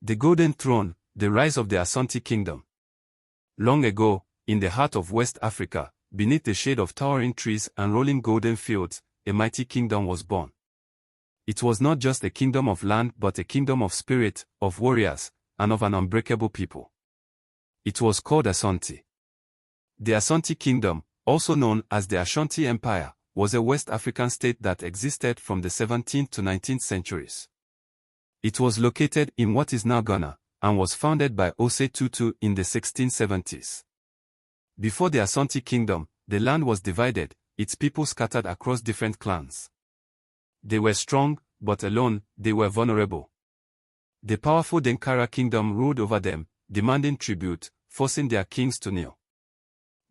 The Golden Throne, the rise of the Asante Kingdom. Long ago, in the heart of West Africa, beneath the shade of towering trees and rolling golden fields, a mighty kingdom was born. It was not just a kingdom of land but a kingdom of spirit, of warriors, and of an unbreakable people. It was called Asante. The Asante Kingdom, also known as the Ashanti Empire, was a West African state that existed from the 17th to 19th centuries. It was located in what is now Ghana, and was founded by Osei Tutu in the 1670s. Before the Asante Kingdom, the land was divided, its people scattered across different clans. They were strong, but alone, they were vulnerable. The powerful Denkara kingdom ruled over them, demanding tribute, forcing their kings to kneel.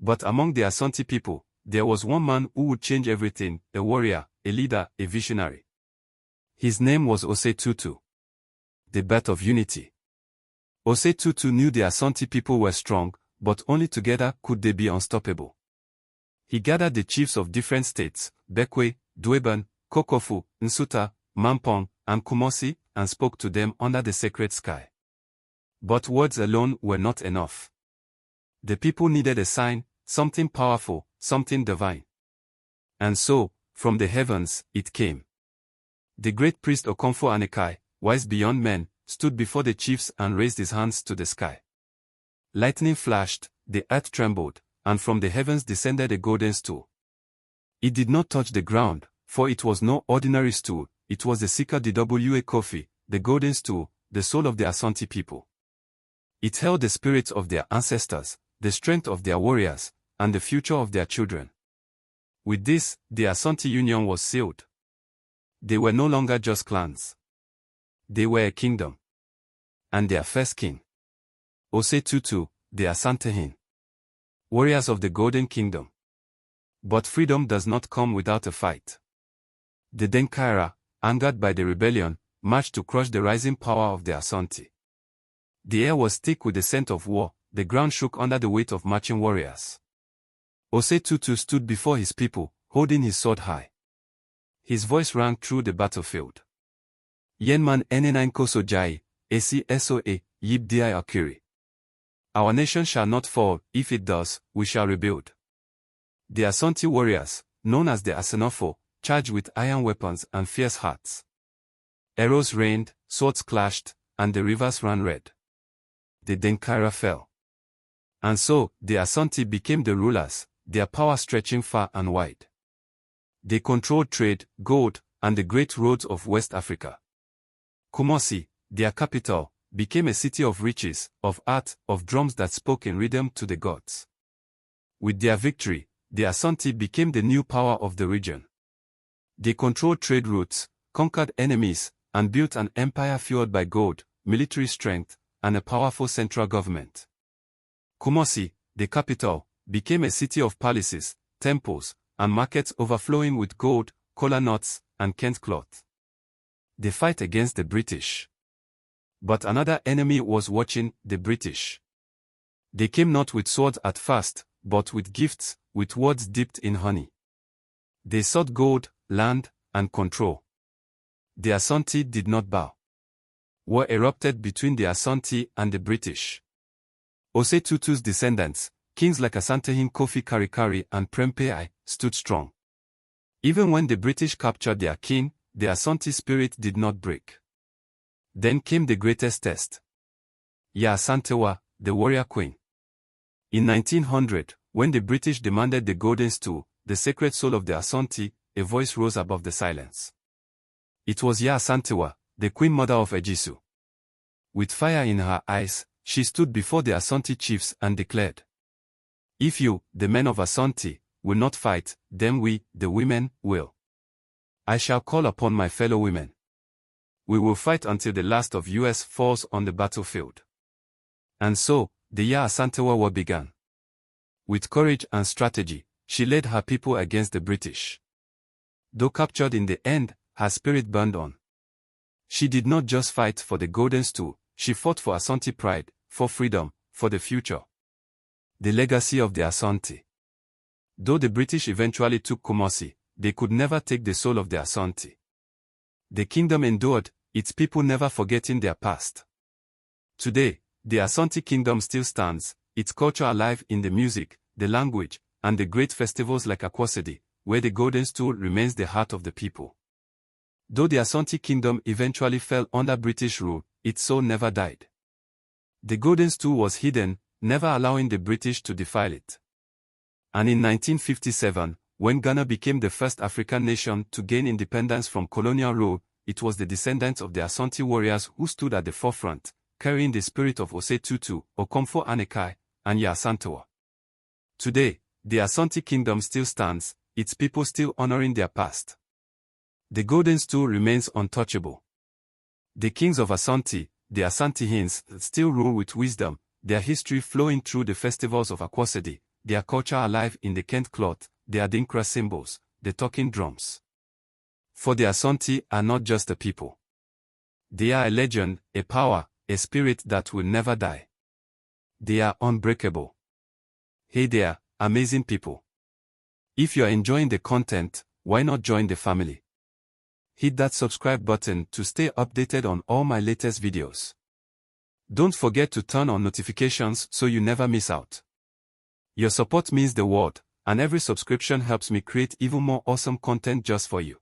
But among the Asante people, there was one man who would change everything, a warrior, a leader, a visionary. His name was Osei Tutu. The birth of unity. Osei Tutu knew the Asante people were strong, but only together could they be unstoppable. He gathered the chiefs of different states, Bekwe, Dweban, Kokofu, Nsuta, Mampong, and Kumosi, and spoke to them under the sacred sky. But words alone were not enough. The people needed a sign, something powerful, something divine. And so, from the heavens, it came. The great priest Okomfo Anekai, wise beyond men, stood before the chiefs and raised his hands to the sky. Lightning flashed, the earth trembled, and from the heavens descended a golden stool. It did not touch the ground, for it was no ordinary stool, it was the Sika Dwa Kofi, the golden stool, the soul of the Asante people. It held the spirits of their ancestors, the strength of their warriors, and the future of their children. With this, the Asante Union was sealed. They were no longer just clans. They were a kingdom. And their first king, Osei Tutu, the Asantehin. Warriors of the Golden Kingdom. But freedom does not come without a fight. The Denkara, angered by the rebellion, marched to crush the rising power of the Asante. The air was thick with the scent of war, the ground shook under the weight of marching warriors. Osei Tutu stood before his people, holding his sword high. His voice rang through the battlefield. Yenman N9 Koso Jai, Esi Soa, Yib Di Akiri. Our nation shall not fall, if it does, we shall rebuild. The Asante warriors, known as the Asenofo, charged with iron weapons and fierce hearts. Arrows rained, swords clashed, and the rivers ran red. The Denkara fell. And so, the Asante became the rulers, their power stretching far and wide. They controlled trade, gold, and the great roads of West Africa. Kumosi, their capital, became a city of riches, of art, of drums that spoke in rhythm to the gods. With their victory, the Asante became the new power of the region. They controlled trade routes, conquered enemies, and built an empire fueled by gold, military strength, and a powerful central government. Kumosi, the capital, became a city of palaces, temples, and markets overflowing with gold, kola nuts, and Kent cloth. They fight against the British. But another enemy was watching, the British. They came not with swords at first, but with gifts, with words dipped in honey. They sought gold, land, and control. The Asante did not bow. War erupted between the Asante and the British. Osei Tutu's descendants, kings like Asantehin Kofi Karikari and Prempeh I, stood strong. Even when the British captured their king, the Asante spirit did not break. Then came the greatest test. Ya Asantewa, the warrior queen. In 1900, when the British demanded the golden stool, the sacred soul of the Asante, a voice rose above the silence. It was Ya Asantewa, the queen mother of Ejisu. With fire in her eyes, she stood before the Asante chiefs and declared, "If you, the men of Asante, will not fight, then we, the women, will. I shall call upon my fellow women. We will fight until the last of us falls on the battlefield." And so, the Ya Asantewa war began. With courage and strategy, she led her people against the British. Though captured in the end, her spirit burned on. She did not just fight for the golden stool, she fought for Asante pride, for freedom, for the future. The legacy of the Asante. Though the British eventually took Kumosi, they could never take the soul of the Asante. The kingdom endured, its people never forgetting their past. Today, the Asante Kingdom still stands, its culture alive in the music, the language, and the great festivals like Akwasedi, where the golden stool remains the heart of the people. Though the Asante Kingdom eventually fell under British rule, its soul never died. The golden stool was hidden, never allowing the British to defile it. And in 1957, when Ghana became the first African nation to gain independence from colonial rule, it was the descendants of the Asante warriors who stood at the forefront, carrying the spirit of Ose Tutu, Okomfo Anekai, and Ya Asantewa. Today, the Asante Kingdom still stands, its people still honoring their past. The golden stool remains untouchable. The kings of Asante, the Asantehens, still rule with wisdom, their history flowing through the festivals of Akwasedi, their culture alive in the Kent cloth, the Adinkra symbols, the talking drums. For the Asante are not just a people. They are a legend, a power, a spirit that will never die. They are unbreakable. Hey there, amazing people. If you are enjoying the content, why not join the family? Hit that subscribe button to stay updated on all my latest videos. Don't forget to turn on notifications so you never miss out. Your support means the world, and every subscription helps me create even more awesome content just for you.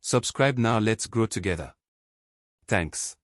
Subscribe now, let's grow together. Thanks.